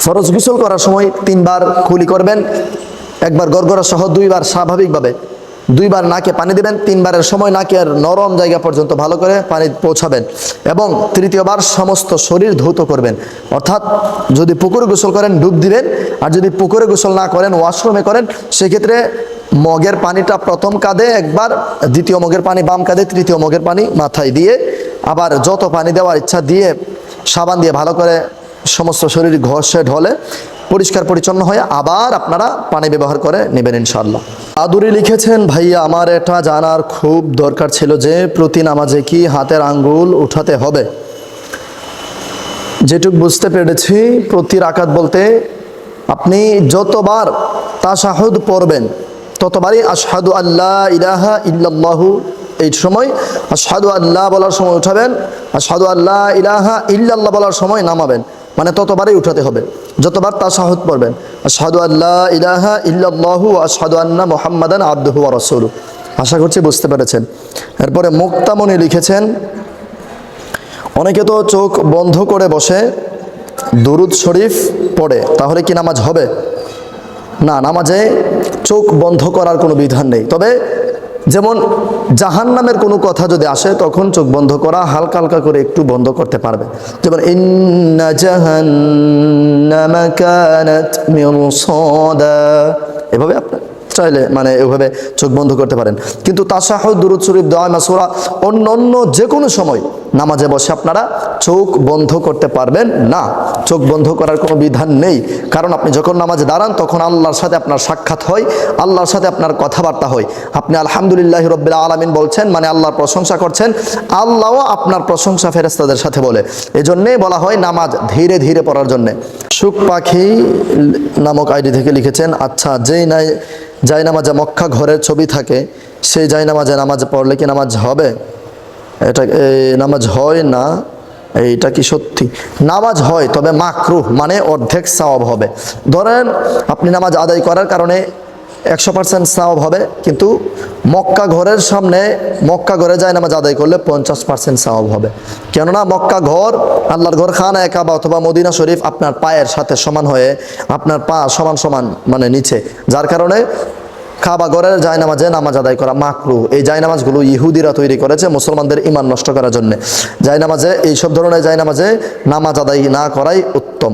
ফরজ গোসল করার সময় 3 বার কুলি করবেন, একবার গড়গড়া সহ 2 বার স্বাভাবিকভাবে, 2 বার নাকে পানি দিবেন, 3 বারের সময় নাকের নরম জায়গা পর্যন্ত ভালো করে পানি পৌঁছাবেন এবং 3য় বার সমস্ত শরীর ধৌত করবেন। অর্থাৎ যদি পুকুরে গোসল করেন ডুব দিবেন, আর যদি পুকুরে গোসল না করেন ওয়াশরুমে করেন, সেক্ষেত্রে মগের পানিটা প্রথম কাঁধে একবার, 2য় মগের পানি বাম কাঁধে, 3য় মগের পানি মাথায় দিয়ে, আবার যত পানি দেওয়ার ইচ্ছা দিয়ে সাবান দিয়ে ভালো করে সমস্ত শরীর ঘষে ঢলে পরিষ্কার পরিচ্ছন্ন হয়ে আবার আপনারা পানি ব্যবহার করে নেবেন ইনশাআল্লাহ। আদুরি লিখেছেন, ভাইয়া আমার এটা জানার খুব দরকার ছিল যে প্রতি নামাজে কি হাতের আঙ্গুল উঠাতে হবে? যেটুক বুঝতে পেরেছি, প্রতি রাকাত বলতে আপনি যতবার তাশাহুদ পড়বেন ততবারই আশহাদু আল্লা ইলাহা ইল্লাল্লাহু, এই সময় আশহাদু আল্লাহ বলার সময় উঠাবেন, আশহাদু আল্লা ইলাহা ইল্লাল্লাহ বলার সময় নামাবেন, মানে ততবারই উঠাতে হবে যতবার তাশাহুদ পড়বেন। আশহাদু আল্লা ইলাহা ইল্লাল্লাহু ওয়া আশহাদু আন্না মুহাম্মাদান আবদুহু ওয়া রাসূলুহু। আশা করছি বুঝতে পেরেছেন। এরপরে মুক্তামণি লিখেছেন, অনেকে তো চোখ বন্ধ করে বসে দুরুদ শরীফ পড়ে, তাহলে কি নামাজ হবে? না, নামাজে চোখ বন্ধ করার কোনো বিধান নেই। তবে যেমন জাহান্নামের কোনো কথা যদি আসে তখন চোখ বন্ধ করা, হালকা হালকা করে একটু বন্ধ করতে পারবে। যেমন ইন্না জাহান্নামা কানাত মিরসাদা, এভাবে আপনার চাইলে মানে এভাবে চোখ বন্ধ করতে পারেন। কিন্তু তাশাহুদ, দুরূদ শরীফ, দোয়া মাসুরা অন্য যে কোনো সময় নামাজে বসে আপনারা চোখ বন্ধ করতে পারবেন না। চোখ বন্ধ করার কোনো বিধান নেই, কারণ আপনি যখন নামাজে দাঁড়ান তখন আল্লাহর সাথে আপনার সাক্ষাৎ হয়, আল্লাহর সাথে আপনার কথাবার্তা হয়। আপনি আলহামদুলিল্লাহি রাব্বিল আলামিন বলছেন মানে আল্লাহর প্রশংসা করছেন, আল্লাহও আপনার প্রশংসা ফেরেশতাদের সাথে বলে। এজন্যই বলা হয় নামাজ ধীরে ধীরে পড়ার জন্যে। সুখ পাখি নামক আইডি থেকে লিখেছেন, আচ্ছা যাই নামাজে মক্কা ঘরের ছবি থাকে, সেই যাই নামাজ পড়লে কি নামাজ হবে? এটা নামাজ হয় না, এইটা কি সত্যি? নামাজ হয়, তবে মাকরুহ, মানে অর্ধেক সওয়াব হবে। ধরেন আপনি নামাজ আদায় করার কারণে 100% সওয়াব হবে, কিন্তু মক্কা ঘরের সামনে মক্কা ঘরে যায় নামাজ আদায় করলে 50% সওয়াব হবে। কেননা মক্কা ঘর, আল্লাহর ঘর খানায়ে কাবা অথবা মদিনা শরীফ আপনার পায়ের সাথে সমান হয়ে, আপনার পা সমান সমান মানে নিচে, যার কারণে কাবা ঘরের জায়নামাজে নামাজ আদায় করা মাকরুহ। এই জায়নামাজগুলো ইহুদিরা তৈরি করেছে মুসলমানদের ঈমান নষ্ট করার জন্য। জায়নামাজে, এইসব ধরনের জায়নামাজে নামাজ আদায় না করাই উত্তম।